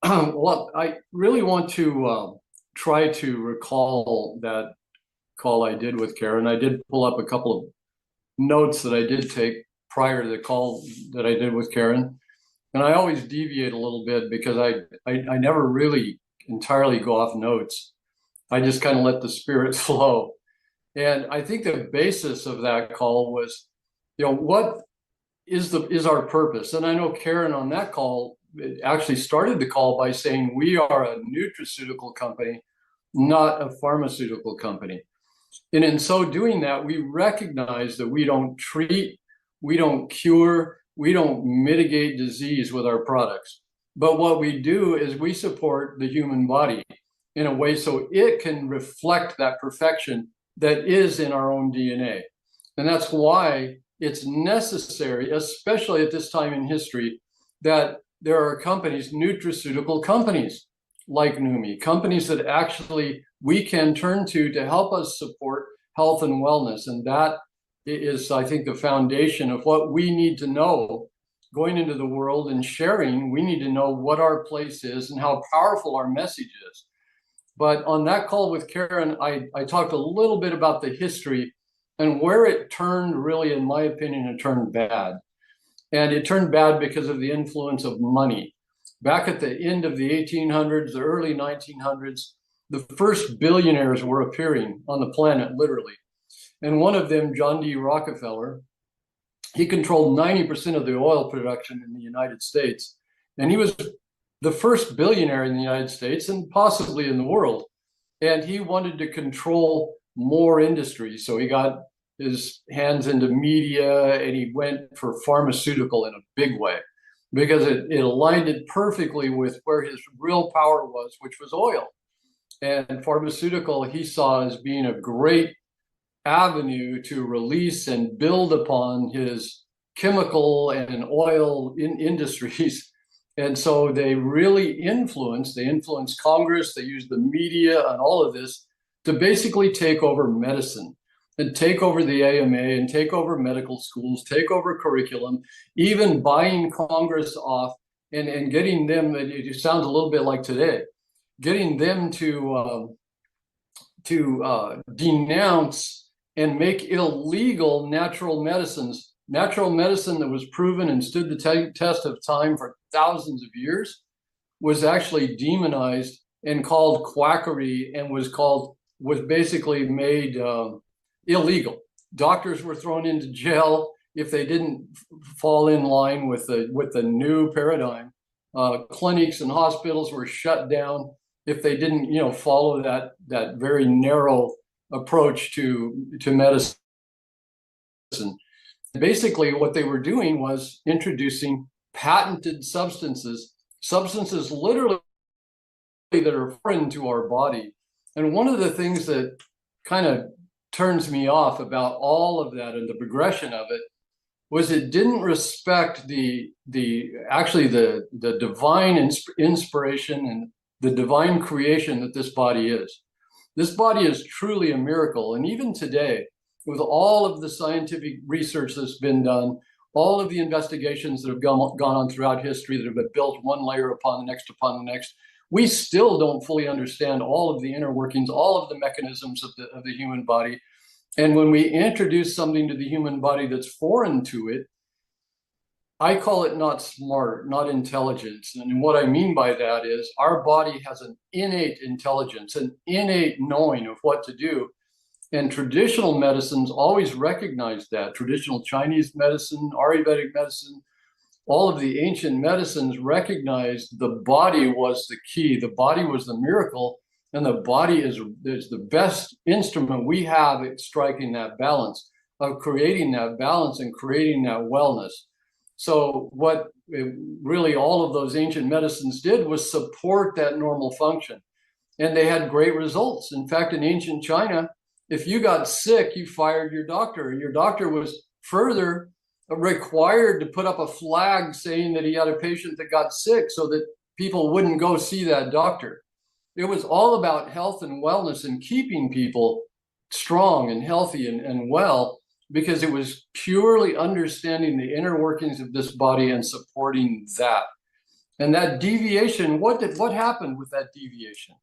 Well, I really want to try to recall that call I did with Karen. I did pull up a couple of notes that I did take prior to the call that I did with Karen. And I always deviate a little bit because I never really entirely go off notes. I just kind of let the spirit flow. And I think the basis of that call was, what is our purpose? And I know Karen on that call actually started the call by saying we are a nutraceutical company, not a pharmaceutical company. And in so doing that, we recognize that we don't treat, we don't cure, we don't mitigate disease with our products. But what we do is we support the human body in a way so it can reflect that perfection that is in our own DNA. And that's why it's necessary, especially at this time in history, that there are companies, nutraceutical companies like Neumi, companies that actually we can turn to help us support health and wellness. And that is, I think, the foundation of what we need to know going into the world and sharing. We need to know what our place is and how powerful our message is. But on that call with Karen, I talked a little bit about the history and where it turned, really, in my opinion, it turned bad. And it turned bad because of the influence of money. Back at the end of the 1800s, the early 1900s, the first billionaires were appearing on the planet, literally. And one of them, John D. Rockefeller, he controlled 90% of the oil production in the United States. And he was the first billionaire in the United States and possibly in the world. And he wanted to control more industry. So he got his hands into media and he went for pharmaceutical in a big way because it aligned it perfectly with where his real power was, which was oil. And pharmaceutical he saw as being a great avenue to release and build upon his chemical and oil industries. And so they influenced Congress, they used the media and all of this to basically take over medicine and take over the AMA and take over medical schools, take over curriculum, even buying Congress off and getting them, it sounds a little bit like today, getting them to denounce and make illegal natural medicines. Natural medicine that was proven and stood the test of time for thousands of years was actually demonized and called quackery and was basically made illegal. Doctors were thrown into jail if they didn't fall in line with the new paradigm. Clinics and hospitals were shut down if they didn't, follow that very narrow approach to medicine. Basically, what they were doing was introducing patented substances literally that are foreign to our body. And one of the things that kind of turns me off about all of that and the progression of it was it didn't respect the divine inspiration and the divine creation that this body is. This body is truly a miracle. And even today, with all of the scientific research that's been done, all of the investigations that have gone on throughout history that have been built one layer upon the next, we still don't fully understand all of the inner workings, all of the mechanisms of the human body. And when we introduce something to the human body that's foreign to it, I call it not smart, not intelligence. And what I mean by that is our body has an innate intelligence, an innate knowing of what to do. And traditional medicines always recognize that. Traditional Chinese medicine, Ayurvedic medicine, all of the ancient medicines recognized the body was the key. The body was the miracle, and the body is the best instrument we have at striking that balance, of creating that balance and creating that wellness. So what really all of those ancient medicines did was support that normal function. And they had great results. In fact, in ancient China, if you got sick, you fired your doctor. Your doctor was further required to put up a flag saying that he had a patient that got sick so that people wouldn't go see that doctor. It was all about health and wellness and keeping people strong and healthy and well, because it was purely understanding the inner workings of this body and supporting that. And that deviation, what happened with that deviation?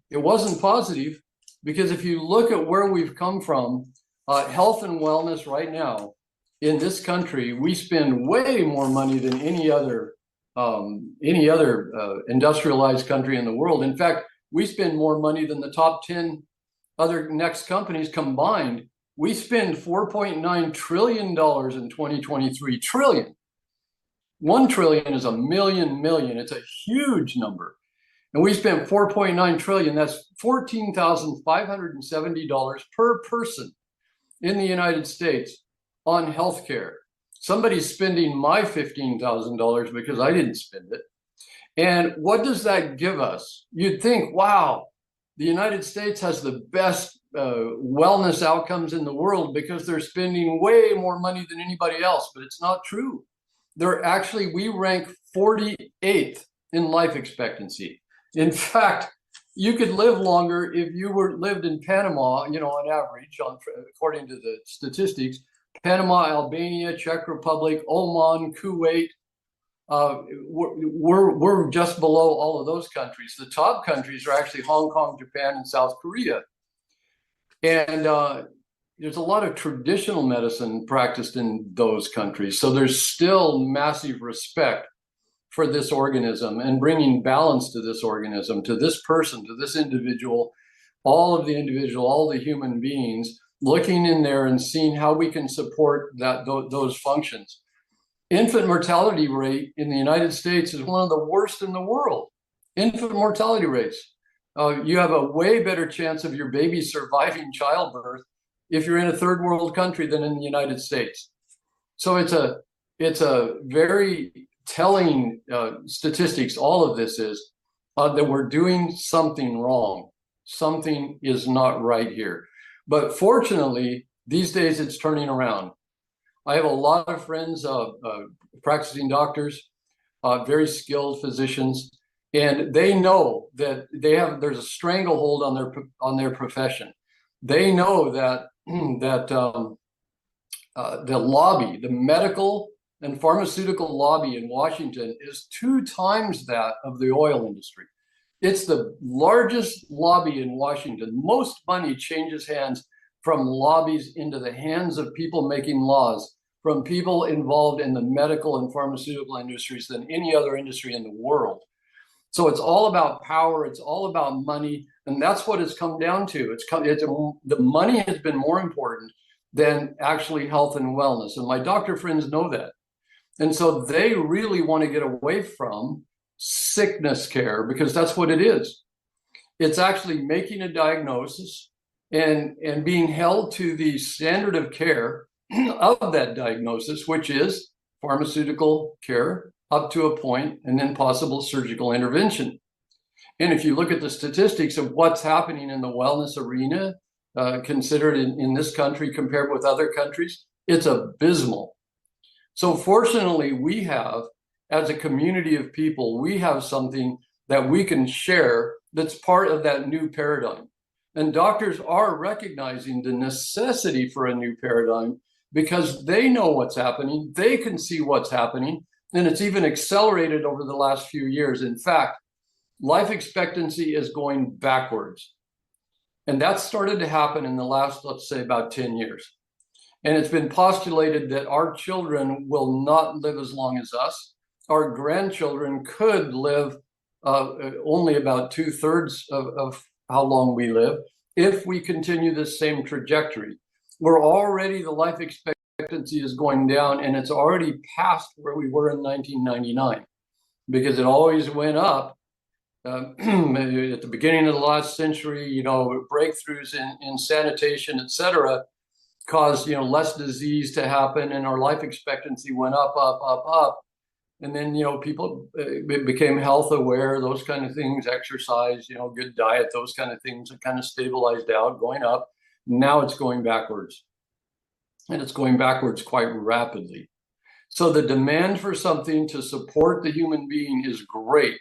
It wasn't positive, because if you look at where we've come from, health and wellness right now in this country, we spend way more money than any other industrialized country in the world. In fact, we spend more money than the top 10 other next companies combined. We spend $4.9 trillion in 2023. Trillion. 1 trillion is a million. It's a huge number. And we spent 4.9 trillion. That's $14,570 per person in the United States on healthcare. Somebody's spending my $15,000 because I didn't spend it. And what does that give us? You'd think, wow, the United States has the best wellness outcomes in the world because they're spending way more money than anybody else, but it's not true. We rank 48th in life expectancy. In fact, you could live longer if you lived in Panama, on average, according to the statistics. Panama, Albania, Czech Republic, Oman, Kuwait, we're just below all of those countries. The top countries are actually Hong Kong, Japan, and South Korea. And there's a lot of traditional medicine practiced in those countries. So there's still massive respect for this organism and bringing balance to this organism, to this person, to this individual, all the human beings, looking in there and seeing how we can support those functions. Infant mortality rate in the United States is one of the worst in the world. Infant mortality rates. You have a way better chance of your baby surviving childbirth if you're in a third world country than in the United States. So it's a very telling statistics. All of this is that we're doing something wrong. Something is not right here. But fortunately, these days it's turning around. I have a lot of friends, practicing doctors, very skilled physicians, and they know that there's a stranglehold on their profession. They know that the lobby, the medical and pharmaceutical lobby in Washington, is 2 times that of the oil industry. It's the largest lobby in Washington. Most money changes hands from lobbies into the hands of people making laws, from people involved in the medical and pharmaceutical industries than any other industry in the world. So it's all about power. It's all about money. And that's what it's come down to. The money has been more important than actually health and wellness. And my doctor friends know that. And so they really want to get away from sickness care, because that's what it is. It's actually making a diagnosis and being held to the standard of care of that diagnosis, which is pharmaceutical care up to a point, and then possible surgical intervention. And if you look at the statistics of what's happening in the wellness arena, considered in this country compared with other countries, it's abysmal. So fortunately, we have, as a community of people, we have something that we can share that's part of that new paradigm. And doctors are recognizing the necessity for a new paradigm because they know what's happening, they can see what's happening, and it's even accelerated over the last few years. In fact, life expectancy is going backwards. And that started to happen in the last, let's say, about 10 years. And it's been postulated that our children will not live as long as us. Our grandchildren could live only about 2/3 of how long we live if we continue this same trajectory. We're already, the life expectancy is going down, and it's already past where we were in 1999, because it always went up. At the beginning of the last century, breakthroughs in sanitation, et cetera, caused, less disease to happen, and our life expectancy went up. And then, people became health aware, those kind of things, exercise, good diet, those kind of things that kind of stabilized out, going up. Now it's going backwards, and it's going backwards quite rapidly. So the demand for something to support the human being is great,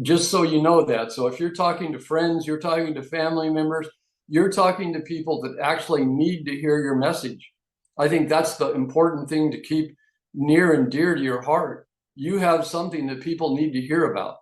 just so you know that. So if you're talking to friends, you're talking to family members, you're talking to people that actually need to hear your message. I think that's the important thing to keep near and dear to your heart. you have something that people need to hear about.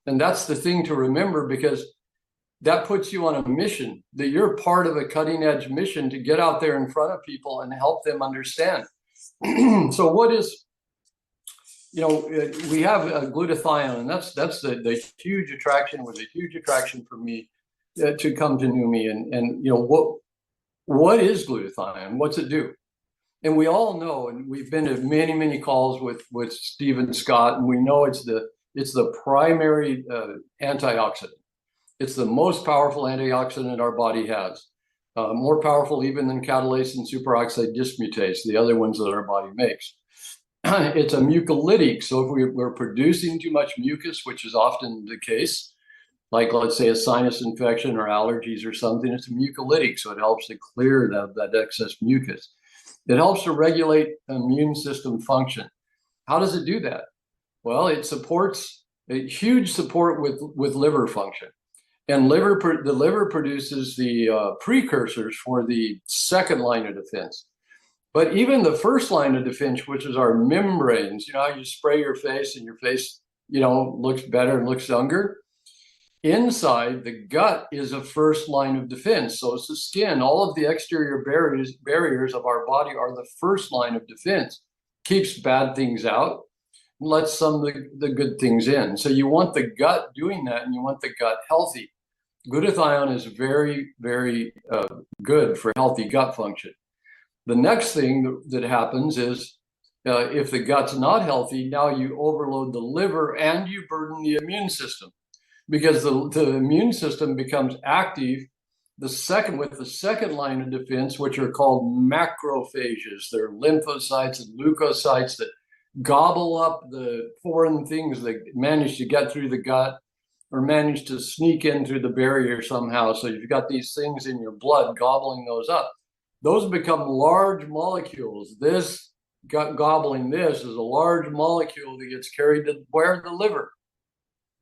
And that's the thing to remember, because that puts you on a mission, that you're part of a cutting edge mission to get out there in front of people and help them understand. So what is, we have glutathione, and that's the huge attraction, was a huge attraction for me to come to Neumi. And what is glutathione? What's it do? And we all know, and we've been to many, many calls with Stephen Scott, and we know it's the primary antioxidant. It's the most powerful antioxidant our body has, more powerful even than catalase and superoxide dismutase, the other ones that our body makes. It's a mucolytic, so if we're producing too much mucus, which is often the case, like let's say a sinus infection or allergies or something, it's a mucolytic, so it helps to clear that excess mucus. It helps to regulate immune system function. How does it do that? Well, it supports a huge support with liver function. And the liver produces the precursors for the second line of defense. But even the first line of defense, which is our membranes, how you spray your face and your face, looks better and looks younger. Inside, the gut is a first line of defense. So it's the skin. All of the exterior barriers of our body are the first line of defense. Keeps bad things out, lets some of the good things in. So you want the gut doing that, and you want the gut healthy. Glutathione is very, very good for healthy gut function. The next thing that happens is if the gut's not healthy, now you overload the liver and you burden the immune system, because the immune system becomes active with the second line of defense, which are called macrophages. They're lymphocytes and leukocytes that gobble up the foreign things that manage to get through the gut or manage to sneak in through the barrier somehow. So you've got these things in your blood gobbling those up. Those become large molecules. This gut gobbling this is a large molecule that gets carried to where? The liver.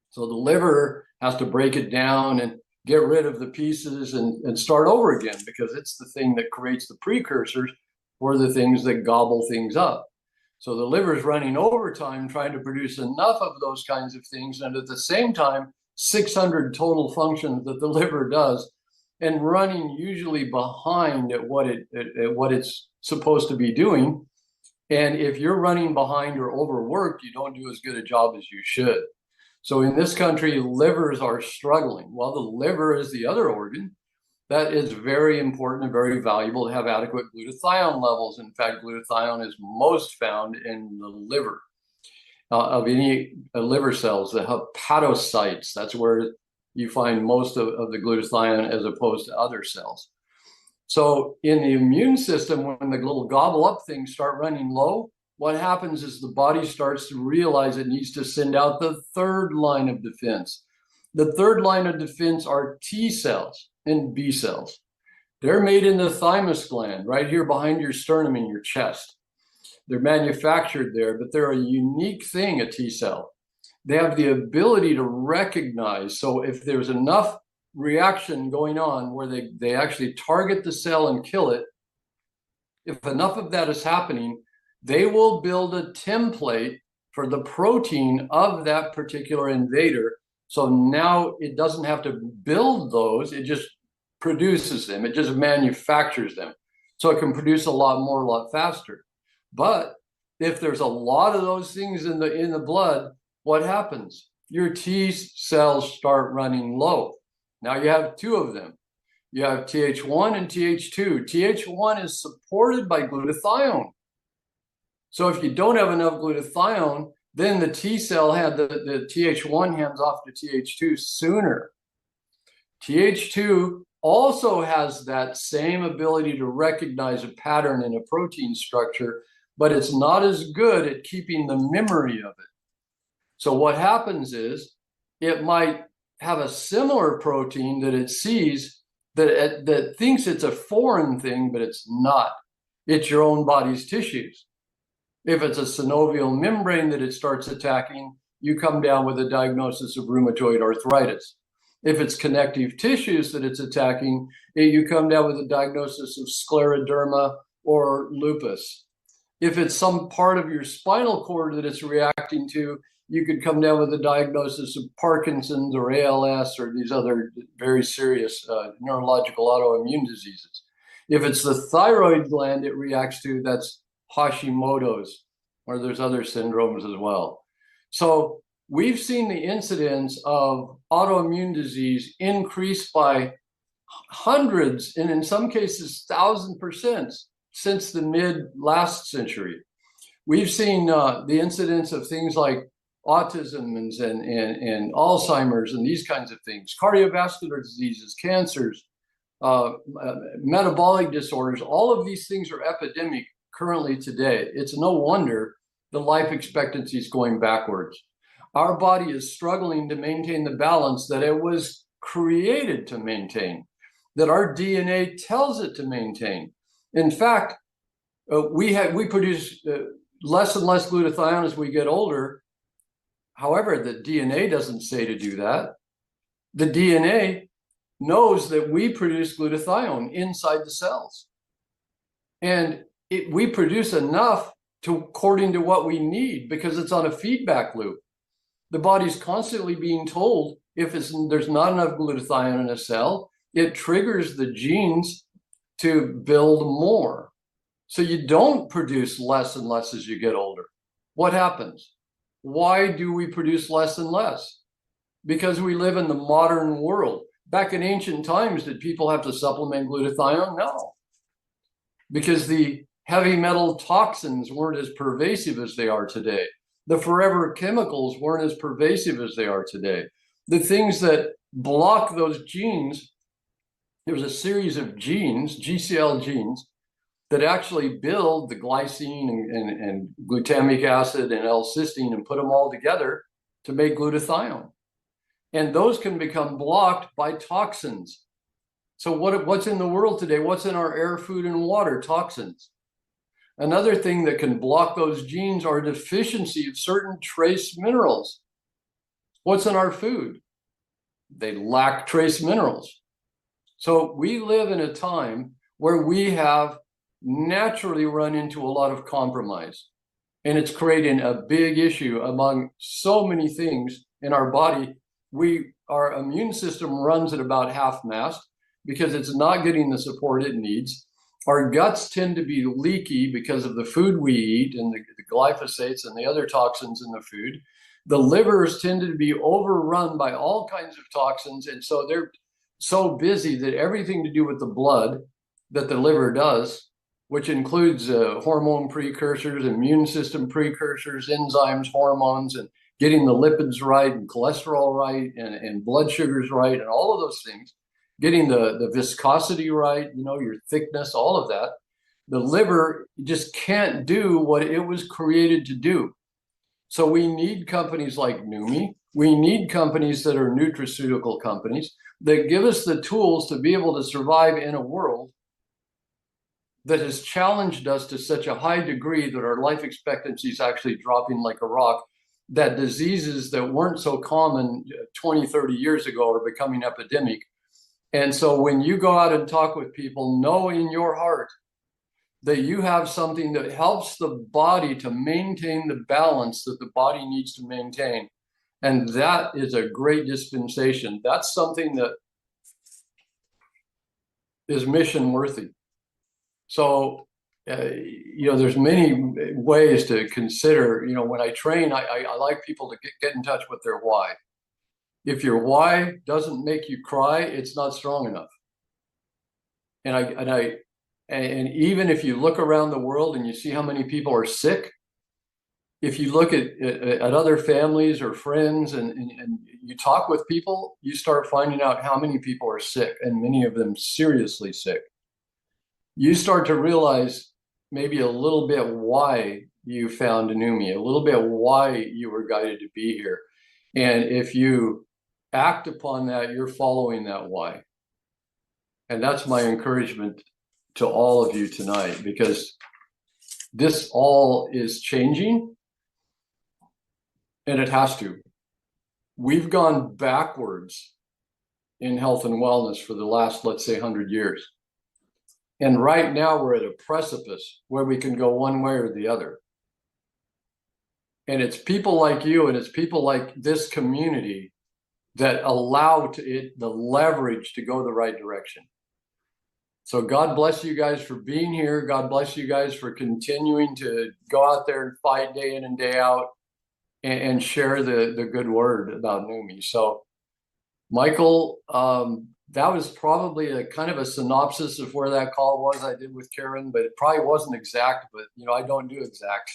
So the liver has to break it down and get rid of the pieces and start over again, because it's the thing that creates the precursors for the things that gobble things up. So the liver is running overtime trying to produce enough of those kinds of things, and at the same time 600 total functions that the liver does, and running usually behind at what it's supposed to be doing. And if you're running behind or overworked, you don't do as good a job as you should. So in this country, livers are struggling. Well, the liver is the other organ that is very important and very valuable to have adequate glutathione levels. In fact, glutathione is most found in the liver of any liver cells, the hepatocytes. That's where you find most of the glutathione as opposed to other cells. So in the immune system, when the little gobble up things start running low, what happens is the body starts to realize it needs to send out the third line of defense. The third line of defense are T cells and B cells. They're made in the thymus gland, right here behind your sternum in your chest. They're manufactured there, but they're a unique thing, a T cell. They have the ability to recognize. So if there's enough reaction going on where they actually target the cell and kill it, if enough of that is happening, they will build a template for the protein of that particular invader. So now it doesn't have to build those, it just produces them, it just manufactures them. So it can produce a lot more, a lot faster. But if there's a lot of those things in the blood, what happens? Your T cells start running low. Now you have two of them. You have Th1 and Th2. Th1 is supported by glutathione. So if you don't have enough glutathione, then the T cell the Th1 hands off to Th2 sooner. Th2 also has that same ability to recognize a pattern in a protein structure, but it's not as good at keeping the memory of it. So what happens is it might have a similar protein that it sees that thinks it's a foreign thing, but it's not. It's your own body's tissues. If it's a synovial membrane that it starts attacking, you come down with a diagnosis of rheumatoid arthritis. If it's connective tissues that it's attacking, you come down with a diagnosis of scleroderma or lupus. If it's some part of your spinal cord that it's reacting to, you could come down with a diagnosis of Parkinson's or ALS or these other very serious neurological autoimmune diseases. If it's the thyroid gland it reacts to, that's Hashimoto's, or there's other syndromes as well. So we've seen the incidence of autoimmune disease increase by hundreds, and in some cases, 1,000% since the mid last century. We've seen the incidence of things like autism and Alzheimer's and these kinds of things, cardiovascular diseases, cancers, metabolic disorders. All of these things are epidemic currently today. It's no wonder the life expectancy is going backwards. Our body is struggling to maintain the balance that it was created to maintain, that our DNA tells it to maintain. In fact, we produce less and less glutathione as we get older. However, the DNA doesn't say to do that. The DNA knows that we produce glutathione inside the cells. And we produce enough according to what we need, because it's on a feedback loop. The body's constantly being told if there's not enough glutathione in a cell, it triggers the genes to build more. So you don't produce less and less as you get older. What happens? Why do we produce less and less? Because we live in the modern world. Back in ancient times, did people have to supplement glutathione? No. Because the heavy metal toxins weren't as pervasive as they are today. The forever chemicals weren't as pervasive as they are today. The things that block those genes, there's a series of genes, GCL genes, that actually build the glycine and glutamic acid and L-cysteine and put them all together to make glutathione. And those can become blocked by toxins. So what's in the world today? What's in our air, food, and water? Toxins. Another thing that can block those genes are deficiency of certain trace minerals. What's in our food? They lack trace minerals. So we live in a time where we have naturally run into a lot of compromise. And it's creating a big issue among so many things in our body. Our immune system runs at about half-mast because it's not getting the support it needs. Our guts tend to be leaky because of the food we eat and the glyphosates and the other toxins in the food. The livers tend to be overrun by all kinds of toxins. And so they're so busy that everything to do with the blood that the liver does, which includes hormone precursors, immune system precursors, enzymes, hormones, and getting the lipids right and cholesterol right and blood sugars right and all of those things, getting the viscosity right, your thickness, all of that. The liver just can't do what it was created to do. So we need companies like Neumi. We need companies that are nutraceutical companies that give us the tools to be able to survive in a world that has challenged us to such a high degree that our life expectancy is actually dropping like a rock, that diseases that weren't so common 20, 30 years ago are becoming epidemic. And so when you go out and talk with people, know in your heart that you have something that helps the body to maintain the balance that the body needs to maintain. And that is a great dispensation. That's something that is mission worthy. So, there's many ways to consider, when I train, I like people to get in touch with their why. If your why doesn't make you cry, it's not strong enough. And even if you look around the world and you see how many people are sick, if you look at other families or friends and you talk with people, you start finding out how many people are sick, and many of them seriously sick. You start to realize maybe a little bit why you found Neumi, a little bit why you were guided to be here. And if you act upon that, you're following that why. And that's my encouragement to all of you tonight, because this all is changing, and it has to. We've gone backwards in health and wellness for the last, let's say, 100 years. And right now we're at a precipice where we can go one way or the other. And it's people like you and it's people like this community that allow it the leverage to go the right direction. So God bless you guys for being here. God bless you guys for continuing to go out there and fight day in and day out and share the good word about Neumi. So Michael, that was probably a kind of a synopsis of where that call was I did with Karen, but it probably wasn't exact, but I don't do exact.